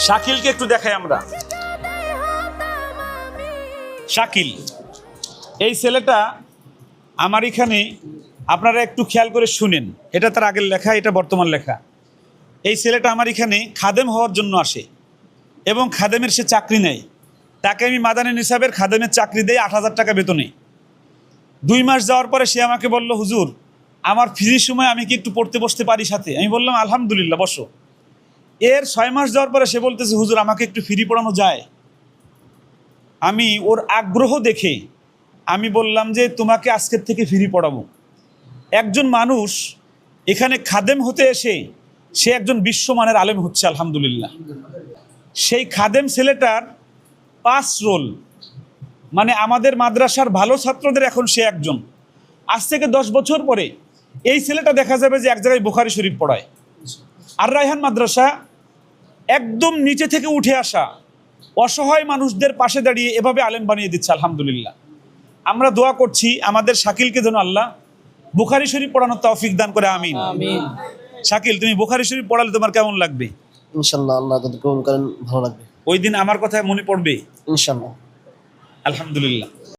শাকিলকে একটু দেখাই আমরা। শাকিল এই ছেলেটা আমার এখানে, আপনারা একটু খেয়াল করে শুনেন, এটা তার আগের লেখা, এটা বর্তমান লেখা। এই ছেলেটা আমার এখানে খাদেম হওয়ার জন্য আসে এবং খাদেমের সে চাকরি নেয়। তাকে আমি মাদানী নিসাবের খাদেমের চাকরি দেই, 8,000 টাকা বেতনে। 2 মাস যাওয়ার পরে সে আমাকে বলল, হুজুর আমার ফ্রির সময় আমি কি একটু পড়তে বসতে পারি সাথে? আমি বললাম আলহামদুলিল্লাহ, বসো। এর 6 মাস যাওয়ার পরে সে বলতেছে, হুজুর আমাকে একটু ফ্রি পড়ানো যায়? আমি ওর আগ্রহ দেখে আমি বললাম যে তোমাকে আজকের থেকে ফ্রি পড়াবো। একজন মানুষ এখানে খাদেম হতে এসে সে একজন বিশ্বমানের আলেম হচ্ছে, আলহামদুলিল্লাহ। সেই খাদেম ছেলেটার 5 রোল, মানে আমাদের মাদ্রাসার ভালো ছাত্রদের এখন সে একজন। আজ থেকে 10 বছর পরে এই ছেলেটা দেখা যাবে যে এক জায়গায় বুখারী শরীফ পড়ায়। আর রায়হান মাদ্রাসা একদম নিচে থেকে উঠে আসা অসহায় মানুষদের পাশে দাঁড়িয়ে এভাবে আলেম বানিয়ে দিচ্ছে, আলহামদুলিল্লাহ। আমরা দোয়া করছি আমাদের শাকিলকে যেন আল্লাহ বুখারী শরীফ পড়ানোর তৌফিক দান করে, আমিন। শাকিল, তুমি বুখারী শরীফ পড়ালে তোমার কেমন লাগবে? ইনশাআল্লাহ, আল্লাহ যদি কবুল করেন ভালো লাগবে। ওই দিন আমার কথা মনে পড়বে ইনশাআল্লাহ। আলহামদুলিল্লাহ।